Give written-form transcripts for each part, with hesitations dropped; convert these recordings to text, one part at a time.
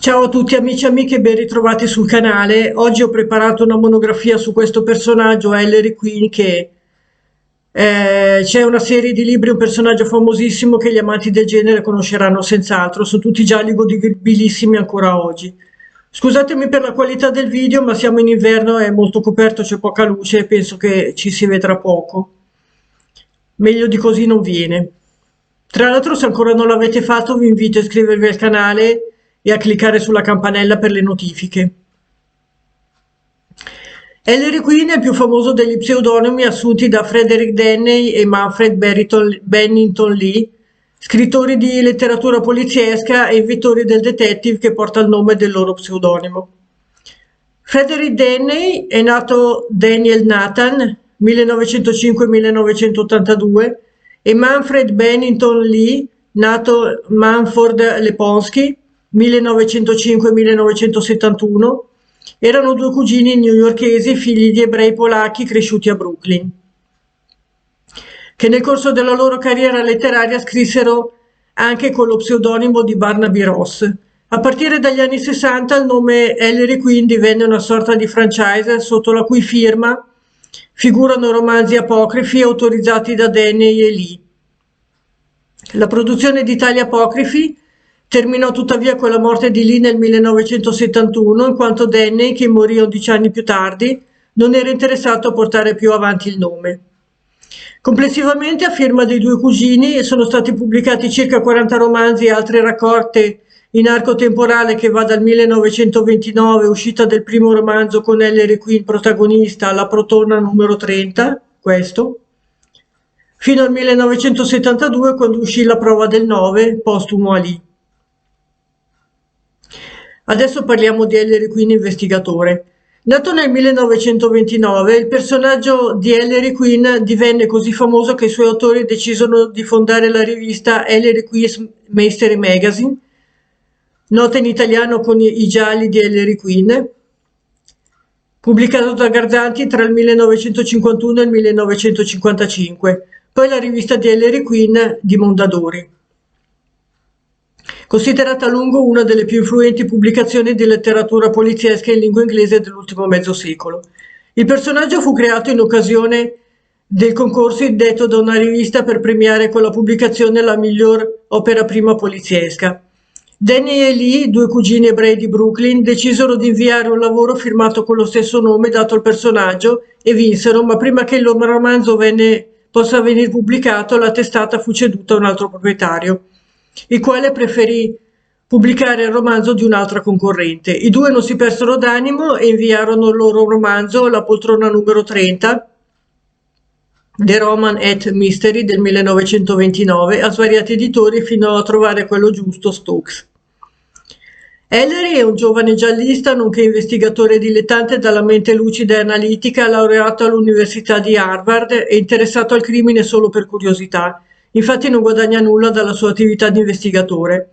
Ciao a tutti amici e amiche, ben ritrovati sul canale. Oggi ho preparato una monografia su questo personaggio, Ellery Queen, che c'è una serie di libri, un personaggio famosissimo che gli amanti del genere conosceranno senz'altro. Sono tutti gialli godibilissimi ancora oggi. Scusatemi per la qualità del video, ma siamo in inverno, è molto coperto, c'è poca luce e penso che ci si vedrà poco. Meglio di così non viene. Tra l'altro, se ancora non l'avete fatto, vi invito a iscrivervi al canale e a cliccare sulla campanella per le notifiche. Ellery Queen è il più famoso degli pseudonimi assunti da Frederick Denney e Manfred Bennington Lee, scrittori di letteratura poliziesca e inventori del detective che porta il nome del loro pseudonimo. Frederick Denney è nato Daniel Nathan 1905-1982 e Manfred Bennington Lee, nato Manford Leponsky 1905-1971, erano due cugini newyorkesi, figli di ebrei polacchi cresciuti a Brooklyn, che nel corso della loro carriera letteraria scrissero anche con lo pseudonimo di Barnaby Ross. A partire dagli anni 60 il nome Ellery Queen divenne una sorta di franchise sotto la cui firma figurano romanzi apocrifi autorizzati da Denney e Lee. La produzione di tali apocrifi terminò tuttavia con la morte di Lee nel 1971, in quanto Denney, che morì 11 anni più tardi, non era interessato a portare più avanti il nome. Complessivamente, a firma dei due cugini, sono stati pubblicati circa 40 romanzi e altre raccolte in arco temporale che va dal 1929, uscita del primo romanzo con Ellery Queen protagonista, alla Protona numero 30, questo, fino al 1972 quando uscì La prova del 9, postumo a Lee. Adesso parliamo di Ellery Queen investigatore. Nato nel 1929, il personaggio di Ellery Queen divenne così famoso che i suoi autori decisero di fondare la rivista Ellery Queen's Mystery Magazine, nota in italiano con i gialli di Ellery Queen, pubblicato da Garzanti tra il 1951 e il 1955, poi la rivista di Ellery Queen di Mondadori. Considerata a lungo una delle più influenti pubblicazioni di letteratura poliziesca in lingua inglese dell'ultimo mezzo secolo. Il personaggio fu creato in occasione del concorso indetto da una rivista per premiare con la pubblicazione la miglior opera prima poliziesca. Denney e Lee, due cugini ebrei di Brooklyn, decisero di inviare un lavoro firmato con lo stesso nome dato al personaggio e vinsero, ma prima che il loro romanzo possa venire pubblicato, la testata fu ceduta a un altro proprietario, il quale preferì pubblicare il romanzo di un'altra concorrente. I due non si persero d'animo e inviarono il loro romanzo, La poltrona numero 30, The Roman et Mystery del 1929, a svariati editori fino a trovare quello giusto, Stokes. Ellery è un giovane giallista nonché investigatore dilettante dalla mente lucida e analitica, laureato all'Università di Harvard e interessato al crimine solo per curiosità. Infatti non guadagna nulla dalla sua attività di investigatore.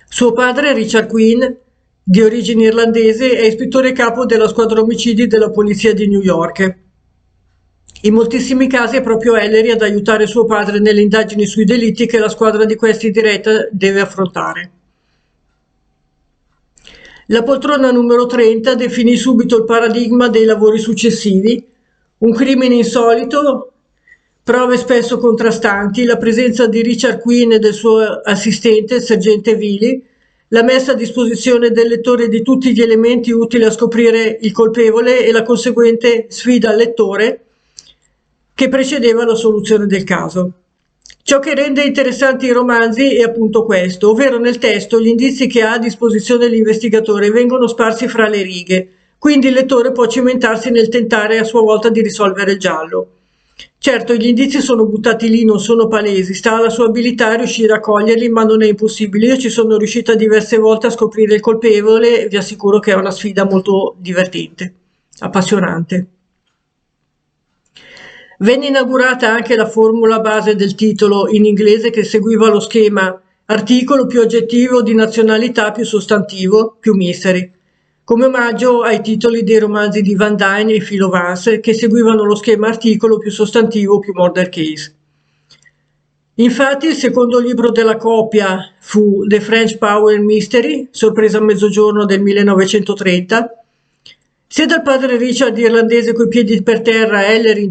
Suo padre, Richard Queen, di origine irlandese, è ispettore capo della squadra omicidi della polizia di New York. In moltissimi casi è proprio Ellery ad aiutare suo padre nelle indagini sui delitti che la squadra di questi diretta deve affrontare. La poltrona numero 30 definì subito il paradigma dei lavori successivi: un crimine insolito, prove spesso contrastanti, la presenza di Richard Queen e del suo assistente, il sergente Willy, la messa a disposizione del lettore di tutti gli elementi utili a scoprire il colpevole e la conseguente sfida al lettore che precedeva la soluzione del caso. Ciò che rende interessanti i romanzi è appunto questo, ovvero nel testo gli indizi che ha a disposizione l'investigatore vengono sparsi fra le righe, quindi il lettore può cimentarsi nel tentare a sua volta di risolvere il giallo. Certo, gli indizi sono buttati lì, non sono palesi, sta alla sua abilità a riuscire a coglierli, ma non è impossibile. Io ci sono riuscita diverse volte a scoprire il colpevole e vi assicuro che è una sfida molto divertente, appassionante. Venne inaugurata anche la formula base del titolo in inglese che seguiva lo schema articolo più aggettivo di nazionalità più sostantivo più mystery, come omaggio ai titoli dei romanzi di Van Dyne e Philo Vance che seguivano lo schema articolo più sostantivo più murder case. Infatti il secondo libro della coppia fu The French Power Mystery, sorpresa a mezzogiorno del 1930. Se dal padre Richard irlandese coi piedi per terra Ellery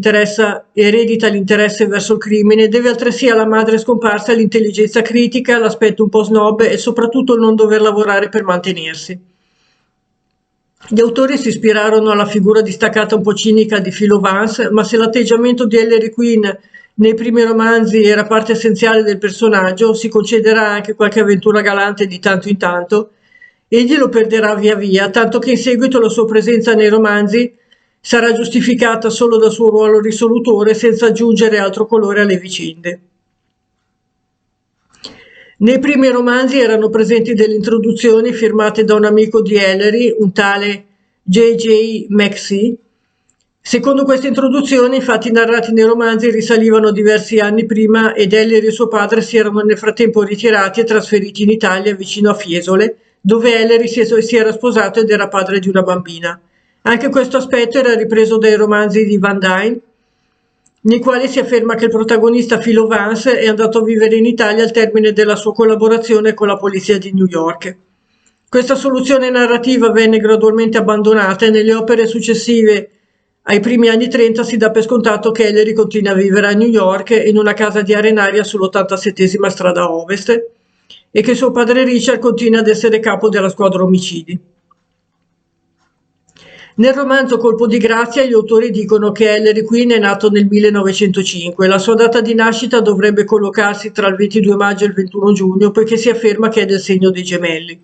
eredita l'interesse verso il crimine, deve altresì alla madre scomparsa l'intelligenza critica, l'aspetto un po' snob e soprattutto il non dover lavorare per mantenersi. Gli autori si ispirarono alla figura distaccata un po' cinica di Philo Vance, ma se l'atteggiamento di Ellery Queen nei primi romanzi era parte essenziale del personaggio, si concederà anche qualche avventura galante di tanto in tanto. Egli lo perderà via via, tanto che in seguito la sua presenza nei romanzi sarà giustificata solo dal suo ruolo risolutore senza aggiungere altro colore alle vicende. Nei primi romanzi erano presenti delle introduzioni firmate da un amico di Ellery, un tale J.J. Maxey. Secondo queste introduzioni, i fatti narrati nei romanzi risalivano diversi anni prima ed Ellery e suo padre si erano nel frattempo ritirati e trasferiti in Italia vicino a Fiesole, dove Ellery si era sposato ed era padre di una bambina. Anche questo aspetto era ripreso dai romanzi di Van Dyne, nei quali si afferma che il protagonista Philo Vance è andato a vivere in Italia al termine della sua collaborazione con la polizia di New York. Questa soluzione narrativa venne gradualmente abbandonata e nelle opere successive ai primi anni 30 si dà per scontato che Ellery continua a vivere a New York in una casa di arenaria sull'87ª strada ovest e che suo padre Richard continua ad essere capo della squadra omicidi. Nel romanzo Colpo di grazia gli autori dicono che Ellery Queen è nato nel 1905. La sua data di nascita dovrebbe collocarsi tra il 22 maggio e il 21 giugno, poiché si afferma che è del segno dei gemelli.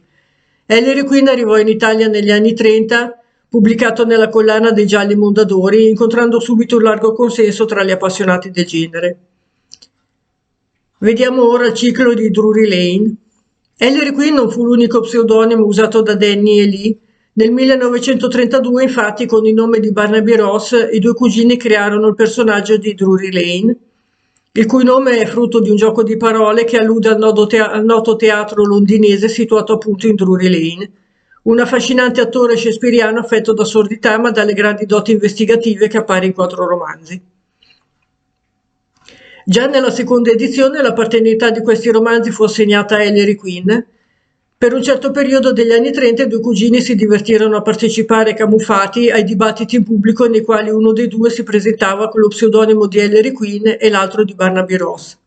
Ellery Queen arrivò in Italia negli anni 30, pubblicato nella collana dei Gialli Mondadori, incontrando subito un largo consenso tra gli appassionati del genere. Vediamo ora il ciclo di Drury Lane. Ellery Queen non fu l'unico pseudonimo usato da Danny e Lee. Nel 1932, infatti, con il nome di Barnaby Ross, i due cugini crearono il personaggio di Drury Lane, il cui nome è frutto di un gioco di parole che allude al noto teatro londinese situato appunto in Drury Lane. Un affascinante attore shakespeariano affetto da sordità ma dalle grandi doti investigative che appare in 4 romanzi. Già nella seconda edizione la paternità di questi romanzi fu assegnata a Ellery Queen. Per un certo periodo degli anni 30 i due cugini si divertirono a partecipare camuffati ai dibattiti in pubblico nei quali uno dei due si presentava con lo pseudonimo di Ellery Queen e l'altro di Barnaby Ross.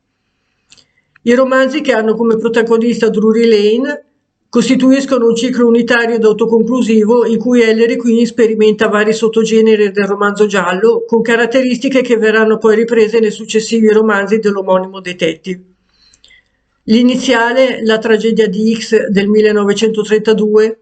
I romanzi, che hanno come protagonista Drury Lane, costituiscono un ciclo unitario ed autoconclusivo in cui Ellery Queen sperimenta vari sottogeneri del romanzo giallo, con caratteristiche che verranno poi riprese nei successivi romanzi dell'omonimo detective. L'iniziale, La tragedia di X del 1932,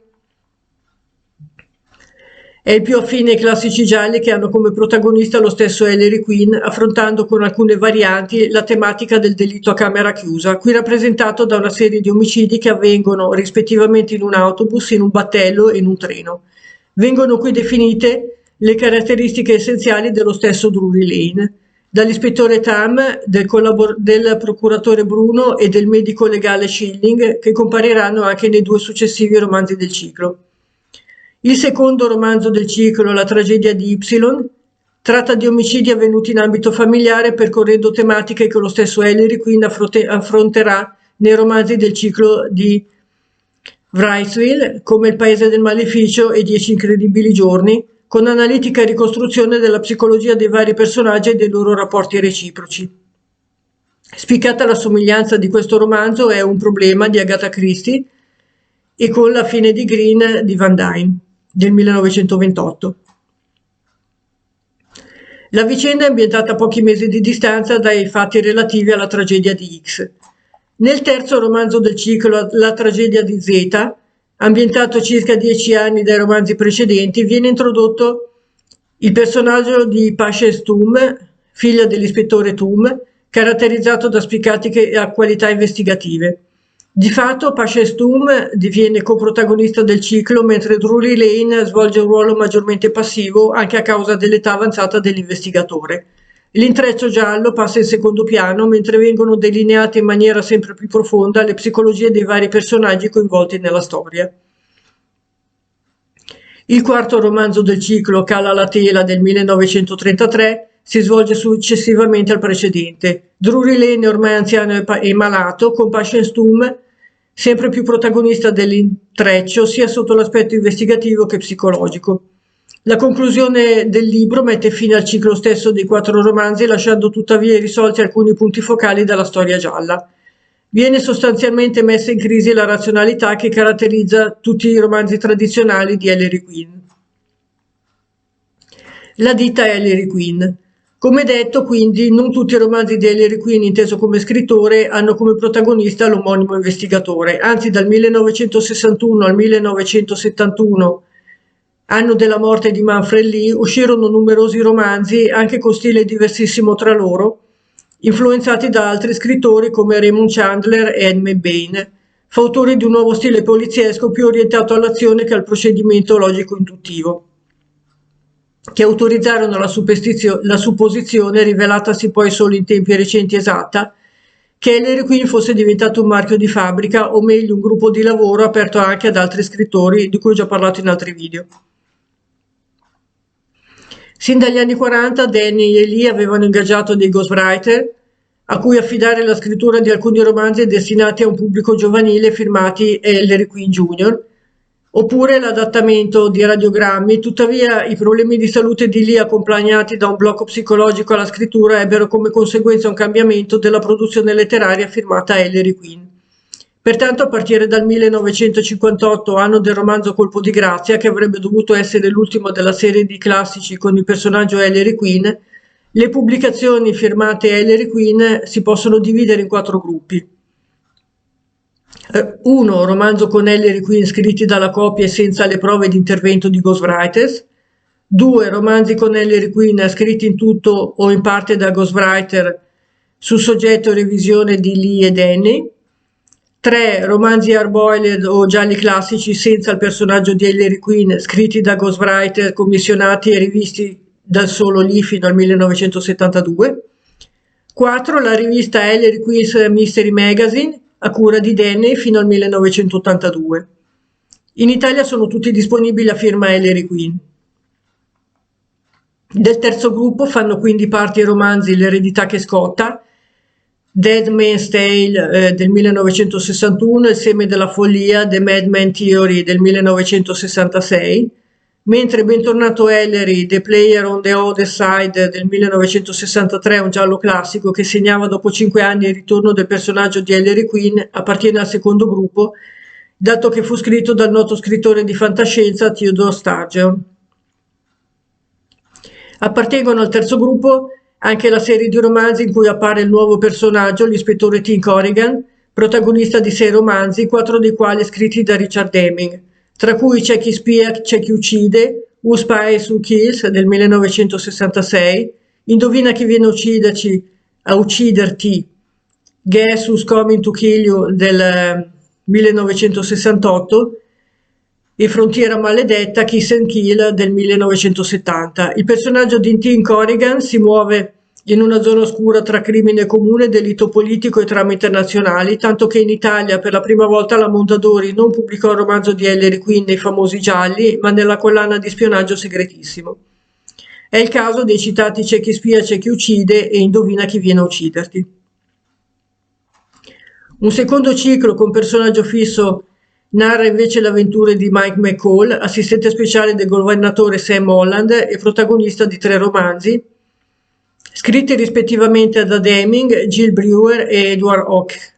è il più affine ai classici gialli che hanno come protagonista lo stesso Ellery Queen, affrontando con alcune varianti la tematica del delitto a camera chiusa, qui rappresentato da una serie di omicidi che avvengono rispettivamente in un autobus, in un battello e in un treno. Vengono qui definite le caratteristiche essenziali dello stesso Drury Lane, dall'ispettore Tam, del procuratore Bruno e del medico legale Schilling, che compariranno anche nei 2 successivi romanzi del ciclo. Il secondo romanzo del ciclo, La tragedia di Y, tratta di omicidi avvenuti in ambito familiare, percorrendo tematiche che lo stesso Ellery Queen affronterà nei romanzi del ciclo di Wrightsville, come Il paese del maleficio e 10 incredibili giorni, con analitica ricostruzione della psicologia dei vari personaggi e dei loro rapporti reciproci. Spiccata la somiglianza di questo romanzo è Un problema di Agatha Christie e con La fine di Green di Van Dyne del 1928. La vicenda è ambientata a pochi mesi di distanza dai fatti relativi alla tragedia di X. Nel terzo romanzo del ciclo, La tragedia di Z, ambientato circa 10 anni dai romanzi precedenti, viene introdotto il personaggio di Patience Toom, figlia dell'ispettore Toom, caratterizzato da spiccate qualità investigative. Di fatto Patience Toom diviene coprotagonista del ciclo, mentre Drury Lane svolge un ruolo maggiormente passivo anche a causa dell'età avanzata dell'investigatore. L'intreccio giallo passa in secondo piano, mentre vengono delineate in maniera sempre più profonda le psicologie dei vari personaggi coinvolti nella storia. Il quarto romanzo del ciclo, Cala la tela del 1933, si svolge successivamente al precedente. Drury Lane è ormai anziano e malato, con Patience Stum sempre più protagonista dell'intreccio sia sotto l'aspetto investigativo che psicologico. La conclusione del libro mette fine al ciclo stesso dei 4 romanzi, lasciando tuttavia irrisolti alcuni punti focali della storia gialla. Viene sostanzialmente messa in crisi la razionalità che caratterizza tutti i romanzi tradizionali di Ellery Queen. La ditta Ellery Queen. Come detto, quindi, non tutti i romanzi di Ellery Queen, inteso come scrittore, hanno come protagonista l'omonimo investigatore. Anzi, dal 1961 al 1971, anno della morte di Manfred Lee, uscirono numerosi romanzi, anche con stile diversissimo tra loro, influenzati da altri scrittori come Raymond Chandler e Ed McBain, fautori di un nuovo stile poliziesco più orientato all'azione che al procedimento logico-induttivo, che autorizzarono la supposizione, rivelatasi poi solo in tempi recenti esatta, che Ellery Queen fosse diventato un marchio di fabbrica, o meglio un gruppo di lavoro aperto anche ad altri scrittori, di cui ho già parlato in altri video. Sin dagli anni 40 Danny e Lee avevano ingaggiato dei ghostwriter a cui affidare la scrittura di alcuni romanzi destinati a un pubblico giovanile firmati Ellery Queen Jr., oppure l'adattamento di radiogrammi. Tuttavia i problemi di salute di Lee, accompagnati da un blocco psicologico alla scrittura, ebbero come conseguenza un cambiamento della produzione letteraria firmata Ellery Queen. Pertanto, a partire dal 1958, anno del romanzo Colpo di grazia, che avrebbe dovuto essere l'ultimo della serie di classici con il personaggio Ellery Queen, le pubblicazioni firmate Ellery Queen si possono dividere in 4 gruppi. 1. Romanzo con Ellery Queen scritti dalla coppia e senza le prove di intervento di ghostwriters. 2. Romanzi con Ellery Queen scritti in tutto o in parte da ghostwriter su soggetto e revisione di Lee e Danny. 3. Romanzi hard-boiled o gialli classici senza il personaggio di Ellery Queen, scritti da ghostwriter, commissionati e rivisti dal solo Lee fino al 1972. 4. La rivista Ellery Queen's Mystery Magazine, a cura di Danny, fino al 1982. In Italia sono tutti disponibili a firma Ellery Queen. Del terzo gruppo fanno quindi parte i romanzi L'eredità che scotta, Dead Man's Tale del 1961, Il seme della follia, The Madman Theory del 1966, mentre Bentornato Ellery, The Player on the Other Side del 1963, un giallo classico che segnava dopo 5 anni il ritorno del personaggio di Ellery Queen, appartiene al secondo gruppo, dato che fu scritto dal noto scrittore di fantascienza Theodore Sturgeon. Appartengono al terzo gruppo anche la serie di romanzi in cui appare il nuovo personaggio, l'ispettore Tim Corrigan, protagonista di 6 romanzi, 4 dei quali scritti da Richard Deming, tra cui C'è chi spia, c'è chi uccide, Who Spies, Who Kills del 1966, Indovina chi viene a ucciderti, Guess Who's Coming to Kill You del 1968, e Frontiera maledetta, Kiss and Kill del 1970. Il personaggio di Tim Corrigan si muove in una zona oscura tra crimine comune, delitto politico e trame internazionali, tanto che in Italia per la prima volta la Mondadori non pubblicò il romanzo di Ellery Queen nei famosi gialli, ma nella collana di spionaggio Segretissimo. È il caso dei citati C'è chi spia, c'è chi uccide e Indovina chi viene a ucciderti. Un secondo ciclo con personaggio fisso narra invece le avventure di Mike McCall, assistente speciale del governatore Sam Holland e protagonista di 3 romanzi, scritti rispettivamente da Deming, Jill Brewer e Edward Hoch.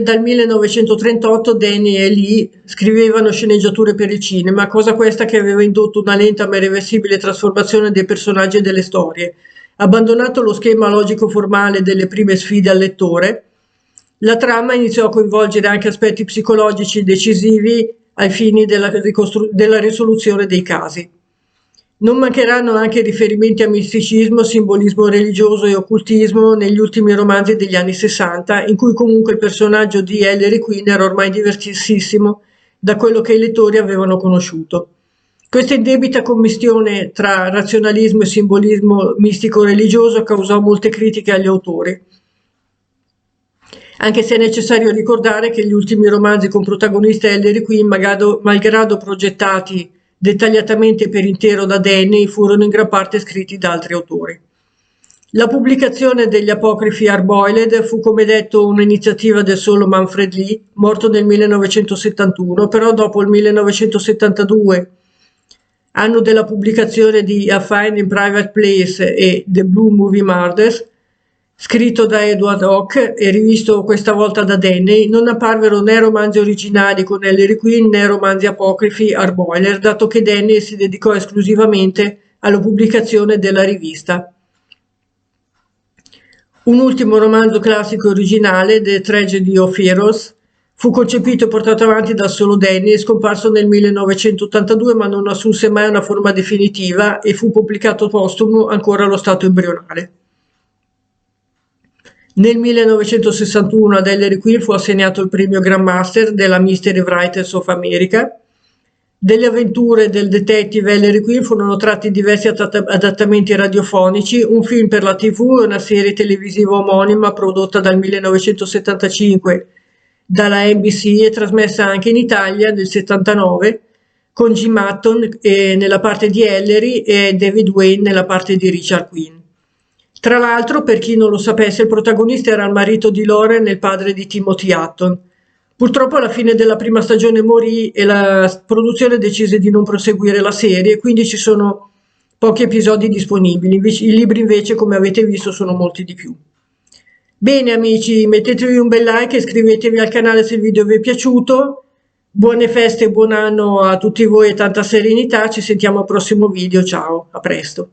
Dal 1938 Danny e Lee scrivevano sceneggiature per il cinema, cosa questa che aveva indotto una lenta ma irreversibile trasformazione dei personaggi e delle storie. Abbandonato lo schema logico formale delle prime sfide al lettore, la trama iniziò a coinvolgere anche aspetti psicologici decisivi ai fini della risoluzione dei casi. Non mancheranno anche riferimenti a misticismo, simbolismo religioso e occultismo negli ultimi romanzi degli anni 60, in cui comunque il personaggio di Ellery Queen era ormai diversissimo da quello che i lettori avevano conosciuto. Questa indebita commistione tra razionalismo e simbolismo mistico-religioso causò molte critiche agli autori, anche se è necessario ricordare che gli ultimi romanzi con protagonista Ellery Queen, malgrado progettati dettagliatamente per intero da Denny, furono in gran parte scritti da altri autori. La pubblicazione degli apocrifi Hard-Boiled fu, come detto, un'iniziativa del solo Manfred Lee, morto nel 1971, però dopo il 1972, anno della pubblicazione di A Find in Private Place e The Blue Movie Murders, scritto da Edward Hawke e rivisto questa volta da Denny, non apparvero né romanzi originali con Ellery Queen né romanzi apocrifi Hard-Boiled, dato che Denny si dedicò esclusivamente alla pubblicazione della rivista. Un ultimo romanzo classico originale, The Tragedy of Heroes, fu concepito e portato avanti dal solo Denny e scomparso nel 1982, ma non assunse mai una forma definitiva e fu pubblicato postumo ancora allo stato embrionale. Nel 1961 ad Ellery Queen fu assegnato il premio Grandmaster della Mystery Writers of America. Delle avventure del detective Ellery Queen furono tratti diversi adattamenti radiofonici, un film per la TV e una serie televisiva omonima prodotta dal 1975 dalla NBC e trasmessa anche in Italia nel 79 con Jim Hutton nella parte di Ellery e David Wayne nella parte di Richard Queen. Tra l'altro, per chi non lo sapesse, il protagonista era il marito di Lauren e il padre di Timothy Hutton. Purtroppo alla fine della prima stagione morì e la produzione decise di non proseguire la serie, quindi ci sono pochi episodi disponibili. I libri invece, come avete visto, sono molti di più. Bene amici, mettetevi un bel like e iscrivetevi al canale se il video vi è piaciuto. Buone feste e buon anno a tutti voi e tanta serenità. Ci sentiamo al prossimo video. Ciao, a presto.